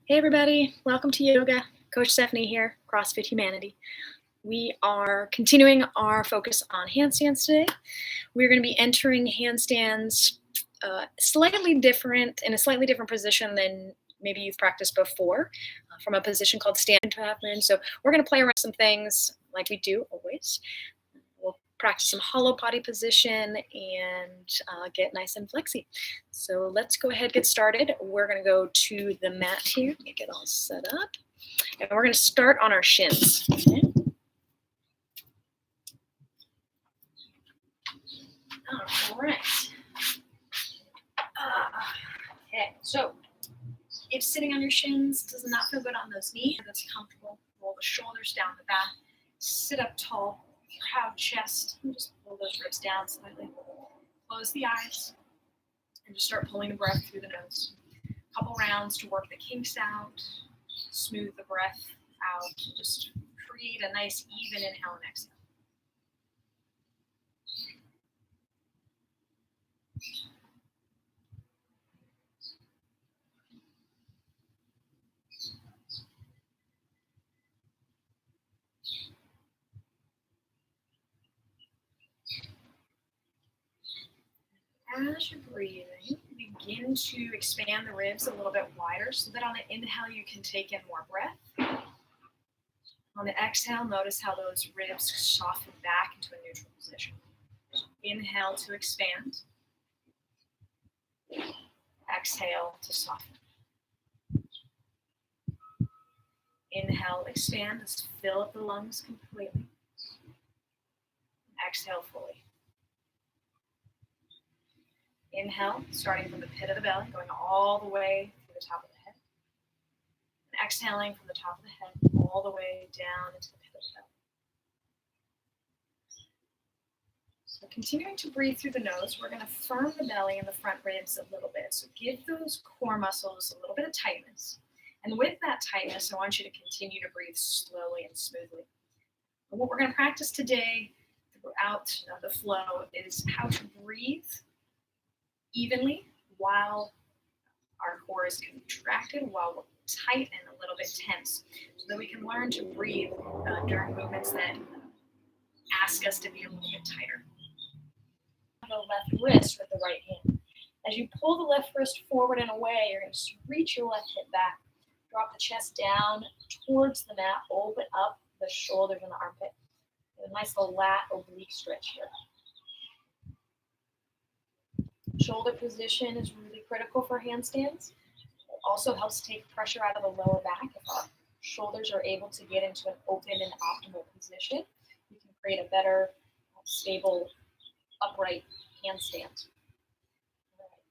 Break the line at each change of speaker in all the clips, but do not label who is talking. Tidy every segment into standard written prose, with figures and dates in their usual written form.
Hey everybody, welcome to yoga. Coach Stephanie here, CrossFit Humanity. We are continuing our focus on handstands today. We're going to be entering handstands in a slightly different position than maybe you've practiced before, from a position called stand movement. So we're going to play around some things like we do always. We'll practice some hollow body position and get nice and flexy. So let's go ahead and get started. We're going to go to the mat here. Let me get all set up. And we're going to start on our shins. Okay. All right. Okay, so if sitting on your shins does not feel good on those knees, that's comfortable, roll the shoulders down the back, sit up tall, proud chest, and just pull those ribs down slightly. Close the eyes and just start pulling the breath through the nose. A couple rounds to work the kinks out, smooth the breath out, just create a nice even inhale and exhale. As you're breathing, begin to expand the ribs a little bit wider so that on the inhale you can take in more breath. On the exhale, notice how those ribs soften back into a neutral position. Inhale to expand. Exhale to soften. Inhale, expand, just fill up the lungs completely. Exhale fully. Inhale, starting from the pit of the belly, going all the way to the top of the head. And exhaling from the top of the head, all the way down into the pit of the belly. So continuing to breathe through the nose, we're going to firm the belly and the front ribs a little bit. So give those core muscles a little bit of tightness. And with that tightness, I want you to continue to breathe slowly and smoothly. And what we're going to practice today throughout the flow is how to breathe evenly while our core is contracted, while we're tight and a little bit tense, so that we can learn to breathe during movements that ask us to be a little bit tighter. The left wrist with the right hand. As you pull the left wrist forward and away, you're going to reach your left hip back, drop the chest down towards the mat, open up the shoulders and the armpit. A nice little lat oblique stretch here. Shoulder position is really critical for handstands. It also helps take pressure out of the lower back. If our shoulders are able to get into an open and optimal position, we can create a better, stable, upright handstand.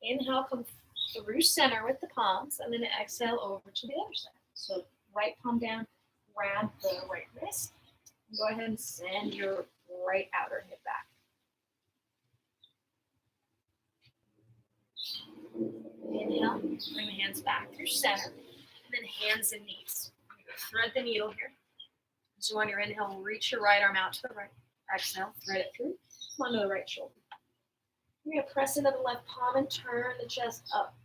Inhale, come through center with the palms, and then exhale over to the other side. So right palm down, grab the right wrist, and go ahead and send your right outer hip back. Inhale, bring the hands back through center, and then hands and knees. Thread the needle here. So on your inhale, reach your right arm out to the right. Exhale, thread it through. Come onto the right shoulder. You're going to press into the left palm and turn the chest up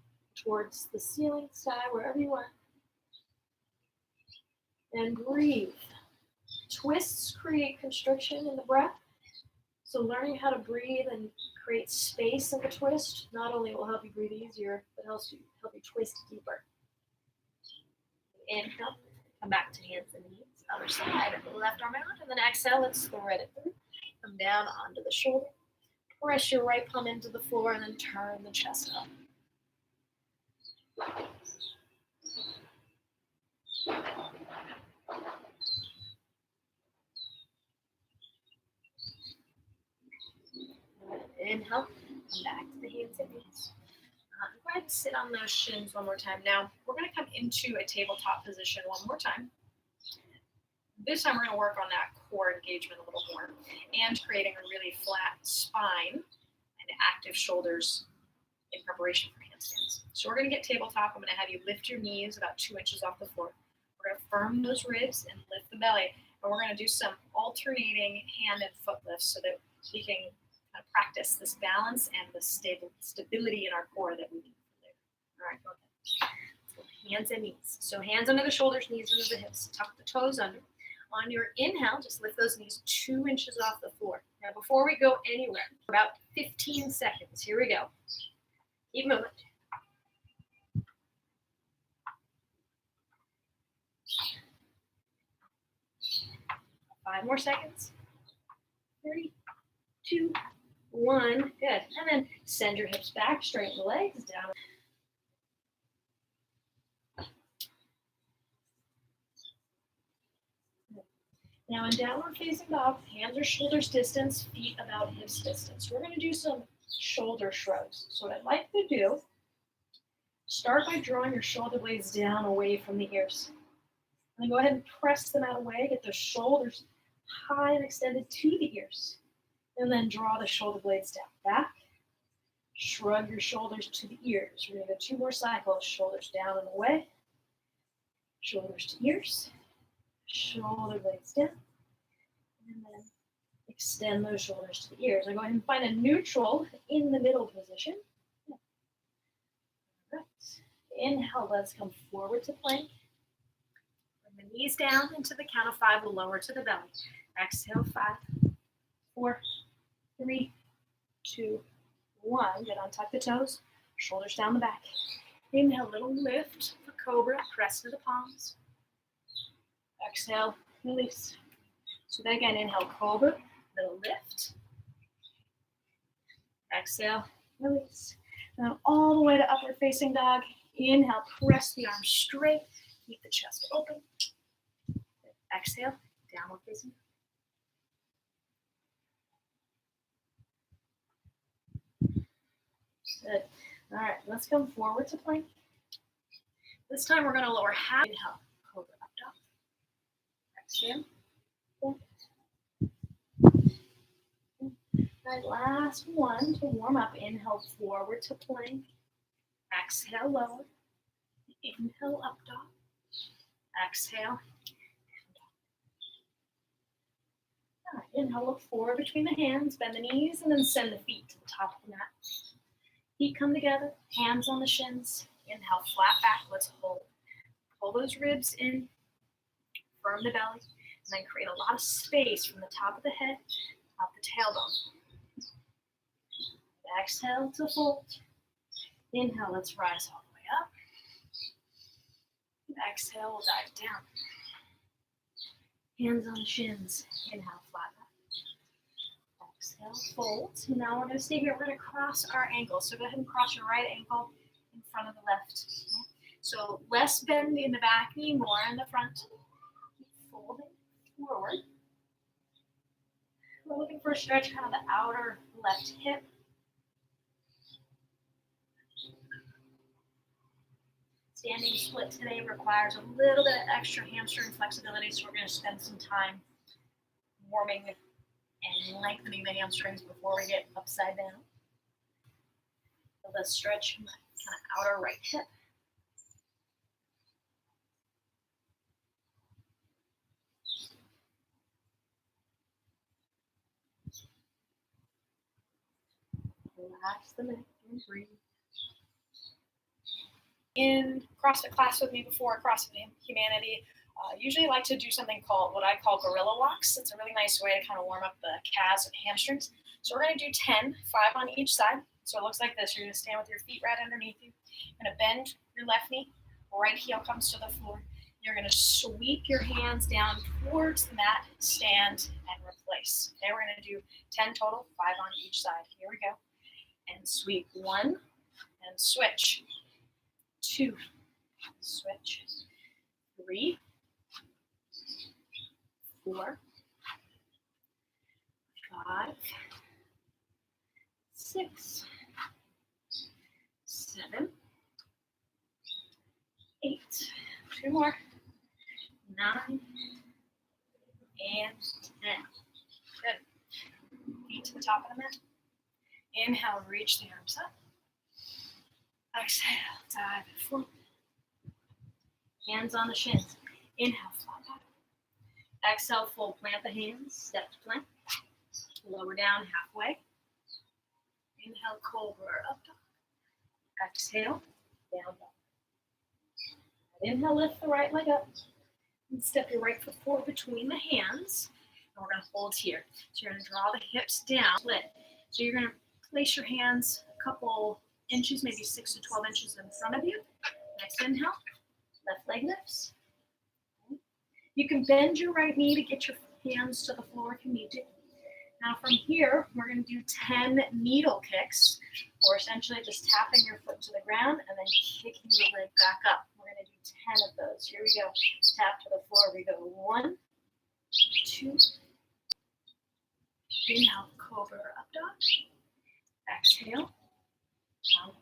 towards the ceiling, sky, wherever you are. And breathe. Twists create constriction in the breath. So learning how to breathe and create space in the twist not only will help you breathe easier, but helps you help you twist deeper. Inhale, come back to hands and knees. Other side, left arm out, and then exhale, let's thread it through. Come down onto the shoulder. Press your right palm into the floor and then turn the chest up. Inhale, come back to the hands and knees. Go ahead and sit on those shins one more time. Now, we're going to come into a tabletop position one more time. This time, we're going to work on that core engagement a little more and creating a really flat spine and active shoulders in preparation for handstands. So we're going to get tabletop. I'm going to have you lift your knees about 2 inches off the floor. We're going to firm those ribs and lift the belly. And we're going to do some alternating hand and foot lifts so that we can practice this balance and the stability in our core that we need. All right, go ahead. hands and knees. So hands under the shoulders, knees under the hips. Tuck the toes under. On your inhale, just lift those knees 2 inches off the floor. Now, before we go anywhere, about 15 seconds. Here we go. Keep moving. 5 more seconds. 3, 2, 1. Good. And then send your hips back, straighten the legs down. Now in downward facing dog, hands or shoulders distance, feet about hips distance. We're going to do some shoulder shrugs. So what I'd like you to do, start by drawing your shoulder blades down away from the ears. And then go ahead and press them out away, get those shoulders high and extended to the ears. And then draw the shoulder blades down back. Shrug your shoulders to the ears. We're going to go 2 more cycles. Shoulders down and away. Shoulders to ears. Shoulder blades down. And then extend those shoulders to the ears. Now go ahead and find a neutral in the middle position. All right. Inhale, let's come forward to plank. Bring the knees down into the count of 5, lower to the belly. Exhale, 5, 4, 3, 2, 1. Good, untuck the toes, shoulders down the back. Inhale, little lift for cobra, press to the palms. Exhale, release. So then again, inhale, cobra, little lift. Exhale, release. Now all the way to upward facing dog. Inhale, press the arms straight, keep the chest open. Exhale, downward facing dog. Good. All right, let's come forward to plank. This time we're going to lower half. Inhale, cobra up dog. Exhale. All right, last one to warm up. Inhale, forward to plank. Exhale, lower. Inhale, up dog. Exhale. All right, inhale, look forward between the hands, bend the knees, and then send the feet to the top of the mat. Feet come together, hands on the shins. Inhale, flat back, let's hold. Pull those ribs in, firm the belly, and then create a lot of space from the top of the head up the tailbone. Exhale to fold. Inhale, let's rise all the way up. Exhale, we'll dive down. Hands on the shins. Inhale, flat back. Exhale, fold. So now we're going to stay here. We're going to cross our ankles. So go ahead and cross your right ankle in front of the left. So less bend in the back knee, more in the front. Keep folding forward. We're looking for a stretch, kind of the outer left hip. Standing split today requires a little bit of extra hamstring flexibility, so we're going to spend some time warming and lengthening the hamstrings before we get upside down. So let's stretch my kind of outer right hip. Relax the neck and breathe. In CrossFit class with me before, CrossFit Humanity, usually like to do something called what I call gorilla walks. It's a really nice way to kind of warm up the calves and hamstrings. So we're going to do 10, 5 on each side. So it looks like this. You're going to stand with your feet right underneath you. You're going to bend your left knee. Right heel comes to the floor. You're going to sweep your hands down towards the mat, stand, and replace. Okay, we're going to do 10 total, 5 on each side. Here we go. And sweep 1, and switch. 2, switch. 3, 4, 5, 6, 7, 8. 2 more. 9 and 10. Good. Feet to the top of the mat. Inhale, reach the arms up. Exhale, dive forward. Hands on the shins. Inhale, flat back. Exhale, full plant the hands. Step to plank. Lower down halfway. Inhale, cobra up dog. Exhale, down dog. Inhale, lift the right leg up. And step your right foot forward between the hands. And we're going to hold here. So you're going to draw the hips down, split. So you're going to place your hands a couple inches, maybe 6 to 12 inches in front of you. Next inhale, left leg lifts. You can bend your right knee to get your hands to the floor if you need to. Now from here, we're going to do 10 needle kicks, or essentially just tapping your foot to the ground and then kicking the leg back up. We're going to do 10 of those. Here we go. Tap to the floor. We go 1, 2. Inhale, cobra or up dog. Exhale. Down.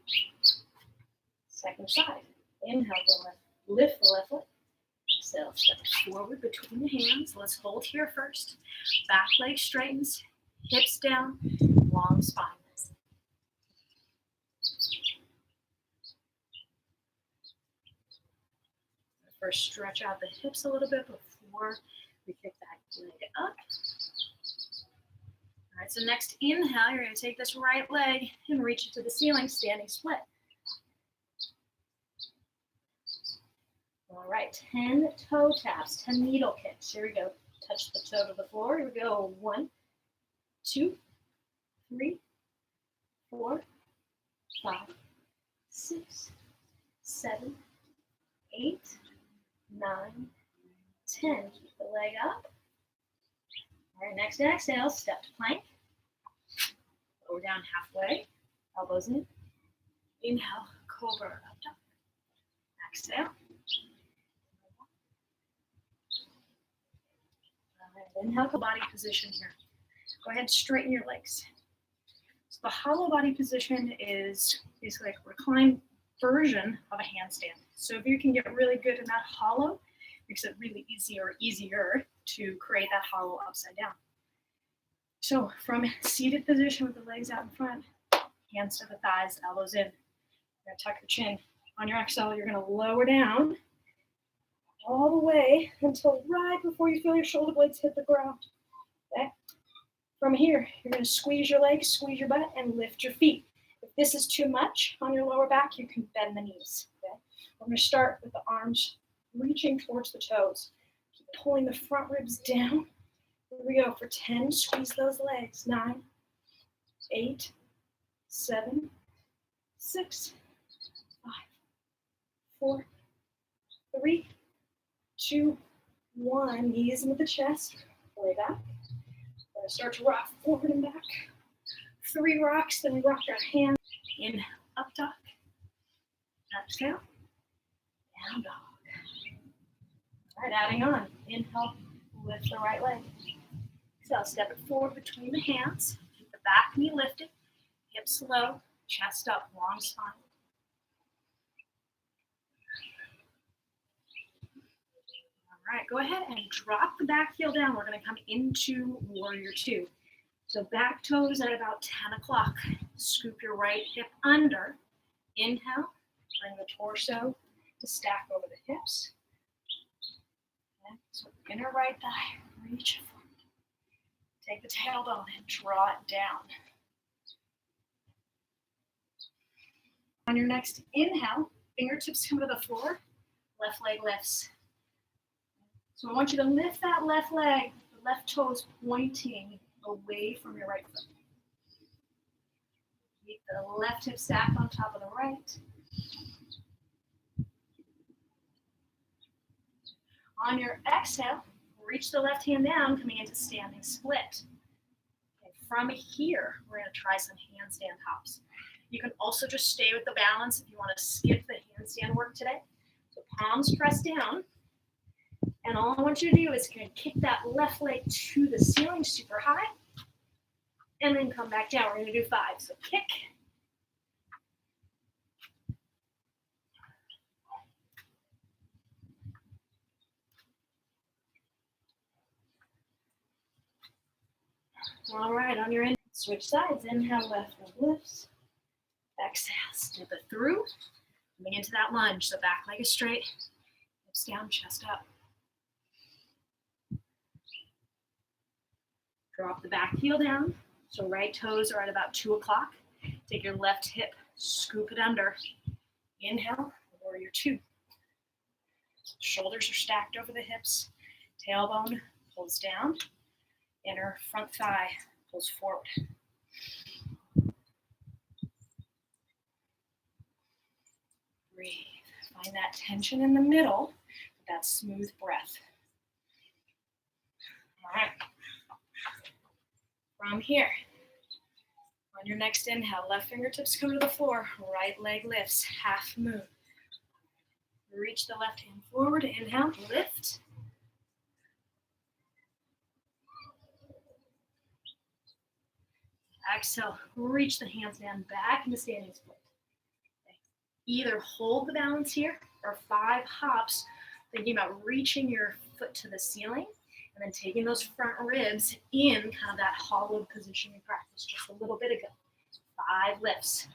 Second side. Inhale, go left. Lift the left leg. Exhale, step forward between the hands. Let's hold here first. Back leg straightens, hips down, long spine. First, stretch out the hips a little bit before we kick that leg up. All right, so next inhale, you're going to take this right leg and reach it to the ceiling, standing split. All right, 10 toe taps, 10 needle kicks. Here we go. Touch the toe to the floor. Here we go. 1, 2, 3, 4, 5, 6, 7, 8, 9, 10. Keep the leg up. All right, next exhale, step to plank. Lower down halfway, elbows in. Inhale, cobra up dog. Exhale. Inhale, body position here. Go ahead and straighten your legs. So the hollow body position is basically like a reclined version of a handstand. So if you can get really good in that hollow, it makes it really easier to create that hollow upside down. So from seated position with the legs out in front, hands to the thighs, elbows in. You're going to tuck your chin. On your exhale, you're going to lower down all the way until right before you feel your shoulder blades hit the ground. Okay? From here, you're going to squeeze your legs, squeeze your butt, and lift your feet. If this is too much on your lower back, you can bend the knees. Okay? We're going to start with the arms reaching towards the toes. Keep pulling the front ribs down. Here we go for 10. Squeeze those legs. 9, 8, 7, 6, 5, 4, 3, 2, 1. Knees into the chest. Lay back. We're going to start to rock forward and back. 3 rocks, then we rock our hands. Inhale, up dog. Exhale, down dog. All right, adding on. Inhale, lift the right leg. Exhale, step it forward between the hands. Keep the back knee lifted. Hips low, chest up, long spine. All right, go ahead and drop the back heel down. We're going to come into warrior 2. So back toes at about 10 o'clock. Scoop your right hip under. Inhale, bring the torso to stack over the hips. Okay, so inner right thigh, reach forward. Take the tailbone and draw it down. On your next inhale, fingertips come to the floor, left leg lifts. So I want you to lift that left leg, the left toe is pointing away from your right foot. Keep the left hip stacked on top of the right. On your exhale, reach the left hand down, coming into standing split. Okay, from here, we're going to try some handstand hops. You can also just stay with the balance if you want to skip the handstand work today. So palms press down. And all I want you to do is kind of kick that left leg to the ceiling super high. And then come back down. We're going to do 5. So kick. All right, on your end, switch sides. Inhale, left leg lifts. Exhale, step it through. Coming into that lunge. So back leg is straight. Hips down, chest up. Drop the back heel down. So right toes are at about 2 o'clock. Take your left hip, scoop it under. Inhale, warrior 2. Shoulders are stacked over the hips. Tailbone pulls down. Inner front thigh pulls forward. Breathe. Find that tension in the middle, that smooth breath. All right. From here, on your next inhale, left fingertips come to the floor, right leg lifts, half moon. Reach the left hand forward, inhale, lift. Exhale, reach the handstand back into standing split. Either hold the balance here or 5 hops, thinking about reaching your foot to the ceiling and then taking those front ribs in kind of that hollowed position we practiced just a little bit ago. 5 lifts.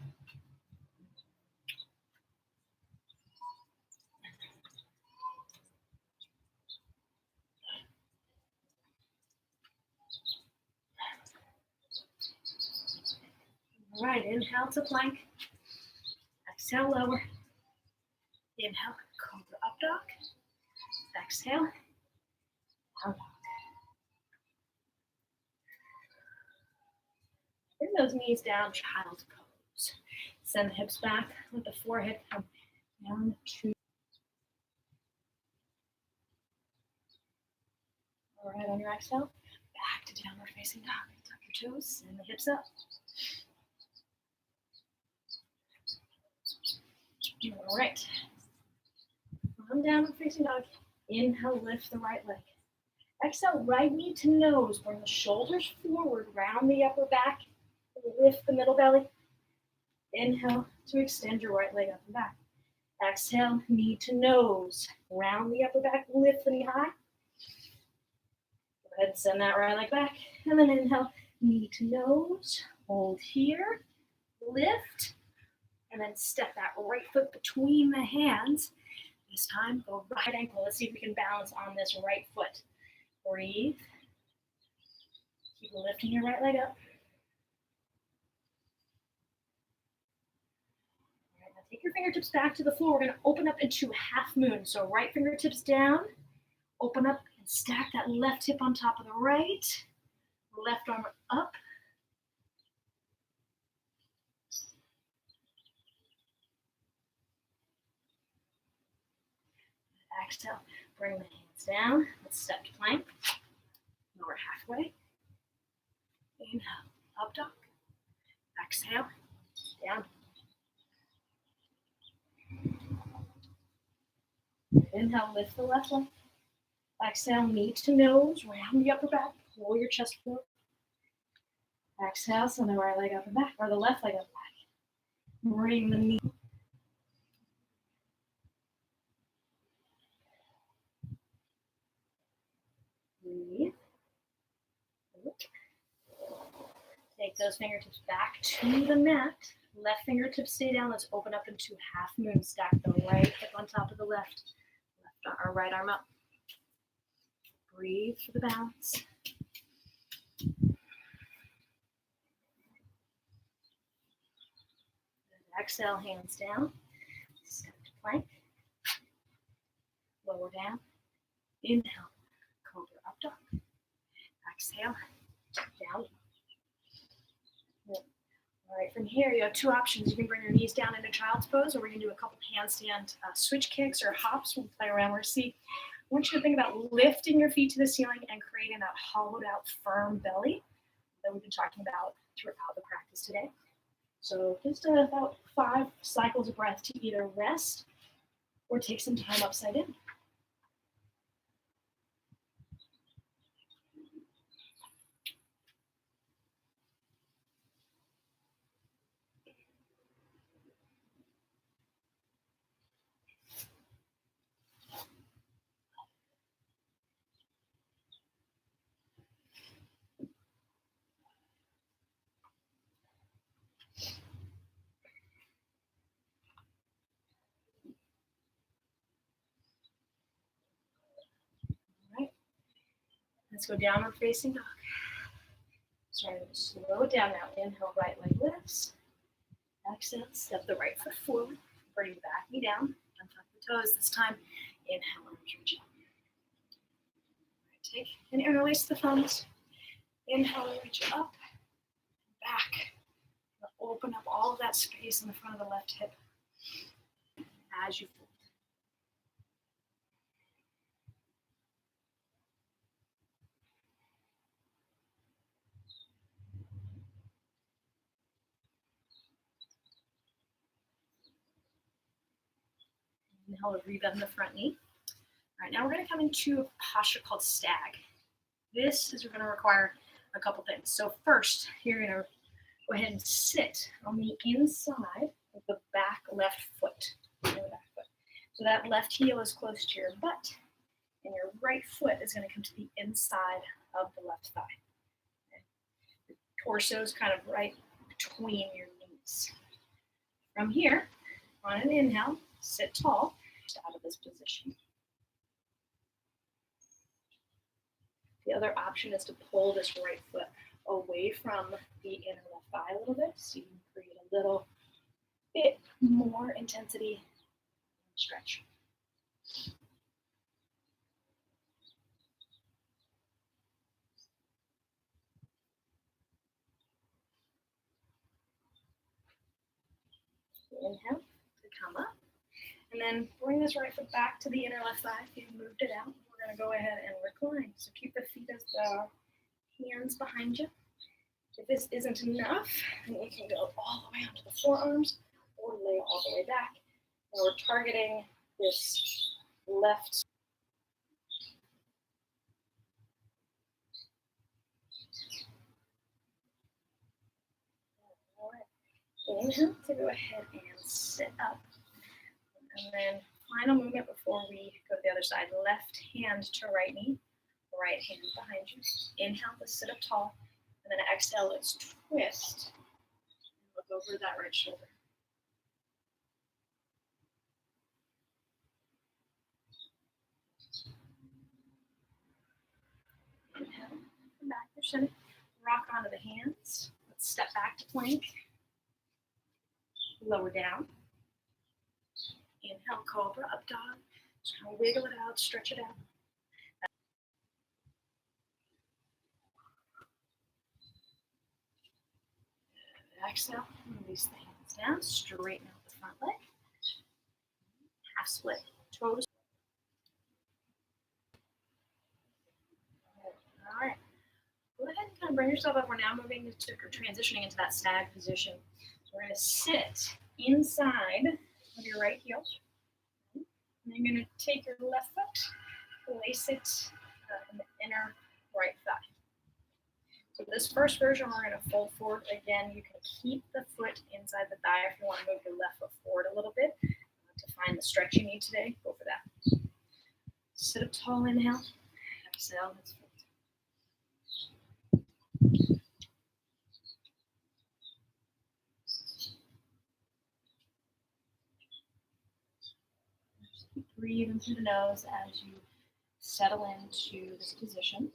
All right, inhale to plank. Exhale, lower. Inhale, cobra up dog. Exhale, down dog. Bring those knees down, child's pose. Send the hips back, let the forehead come down to. All right, on your exhale, back to downward facing dog. Tuck your toes, send the hips up. All right. From downward facing dog, inhale, lift the right leg. Exhale, right knee to nose. Bring the shoulders forward, round the upper back, lift the middle belly. Inhale to extend your right leg up and back. Exhale, knee to nose. Round the upper back, lift the knee high. Go ahead and send that right leg back. And then inhale, knee to nose. Hold here, lift. And then step that right foot between the hands. This time, go right ankle. Let's see if we can balance on this right foot. Breathe. Keep lifting your right leg up. All right, now take your fingertips back to the floor. We're going to open up into half moon. So right fingertips down. Open up and stack that left hip on top of the right. Left arm up. Exhale, bring the hands down. Let's step to plank. Lower halfway. Inhale, up dog. Exhale, down. Inhale, lift the left leg. Exhale, knee to nose, round the upper back, pull your chest forward. Exhale, send the right leg up and back, or the left leg up and back. Bring the knee. Breathe. Take those fingertips back to the mat. Left fingertips stay down. Let's open up into half moon. Stack the right hip on top of the left. Right arm up. Breathe for the balance. Exhale, hands down. Step to plank. Lower down. Inhale, cobra up dog. Exhale, down. All right, from here, you have 2 options. You can bring your knees down into child's pose, or we can do a couple handstand switch kicks or hops. We'll play around. We'll see. I want you to think about lifting your feet to the ceiling and creating that hollowed out, firm belly that we've been talking about throughout the practice today. So just about 5 cycles of breath to either rest or take some time upside in. Let's go downward facing dog. Starting to slow it down now. Inhale, right leg lifts. Exhale, step the right foot forward. Bring the back knee down. Untuck the toes. This time, Inhale, arms reach up. Take and interlace the thumbs. Inhale, reach up, back. Open up all of that space in the front of the left hip as you fold. Inhale, rebend the front knee. All right, now we're going to come into a posture called stag. This is going to require a couple things. So first, you're going to go ahead and sit on the inside of the back left foot. So that left heel is close to your butt, and your right foot is going to come to the inside of the left thigh. Okay. The torso is kind of right between your knees. From here, on an inhale, sit tall, out of this position. The other option is to pull this right foot away from the inner left thigh a little bit, so you can create a little bit more intensity and stretch. Inhale to come up, and then bring this right foot back to the inner left thigh. If you've moved it out, we're going to go ahead and recline. So keep the feet as the hands behind you. If this isn't enough, then you can go all the way onto the forearms or lay all the way back. Now we're targeting this left. All right. Inhale to go ahead and sit up. And then final movement before we go to the other side. Left hand to right knee, right hand behind you. Inhale to sit up tall. And then exhale, let's twist. And look over that right shoulder. Inhale, come back to center. Rock onto the hands. Let's step back to plank. Lower down. Inhale, cobra, up dog. Just kind of wiggle it out, stretch it out. Exhale, release the hands down, straighten out the front leg. Half split, toes. All right, go ahead and kind of bring yourself up. We're now moving to transitioning into that stag position. So we're going to sit inside of your right heel. And then you're going to take your left foot, place it in the inner right thigh. So this first version, we're going to fold forward. Again, you can keep the foot inside the thigh if you want to move your left foot forward a little bit to find the stretch you need today. Go for that. Sit up tall, inhale. Exhale, let's fold. Just keep breathing through the nose as you settle into this position.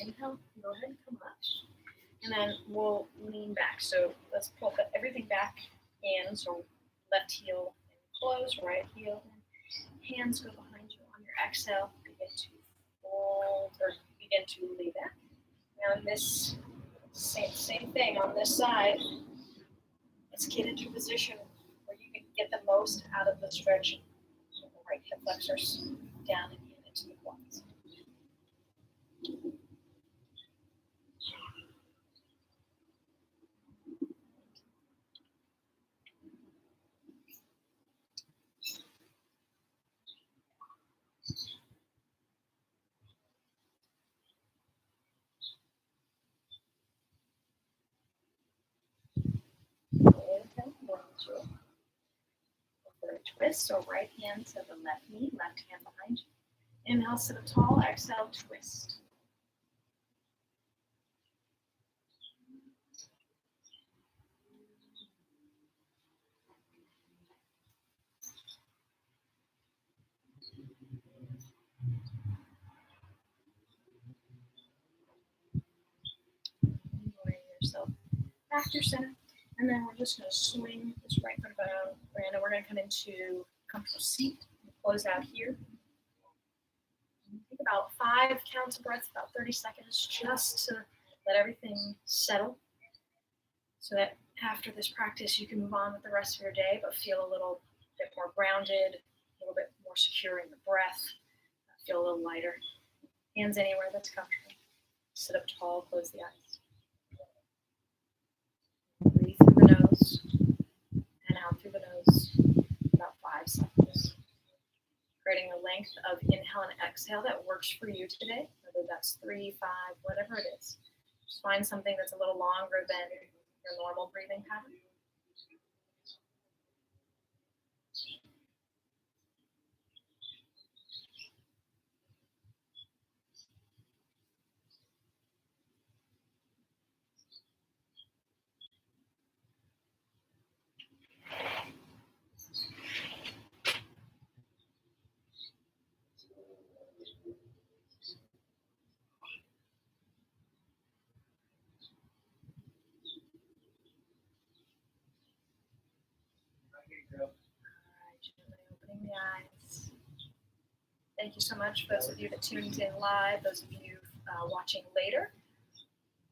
Inhale, go ahead and come up. And then we'll lean back. So let's pull everything back in. So left heel close, right heel. Hands go behind you on your exhale. Begin to fold or begin to lay back. Now in this same thing on this side, let's get into a position where you can get the most out of the stretch. So the right hip flexors down and into the quads. Twist, so right hand to the left knee, left hand behind you. Inhale, sit up tall, exhale, twist. Bring yourself back to your center. And then we're just going to swing this right foot about. And we're going to come into comfortable seat. Close out here. Take about 5 counts of breath, about 30 seconds, just to let everything settle, so that after this practice you can move on with the rest of your day, but feel a little bit more grounded, a little bit more secure in the breath, feel a little lighter. Hands anywhere that's comfortable. Sit up tall, close the eyes. Breathe through the nose and out through the nose, about 5 seconds. Creating a length of inhale and exhale that works for you today, whether that's 3, 5, whatever it is. Just find something that's a little longer than your normal breathing pattern. Opening the eyes. Thank you so much, those of you that tuned in live, those of you watching later.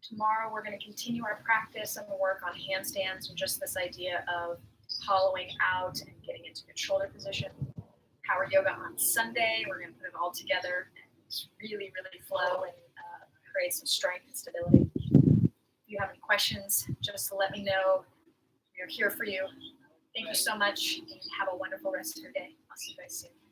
Tomorrow we're going to continue our practice and work on handstands and just this idea of hollowing out and getting into good shoulder position. Power yoga on Sunday. We're going to put it all together and really, really flow and create some strength and stability. If you have any questions, just let me know. We're here for you. Thank you so much, and have a wonderful rest of your day. I'll see you guys soon.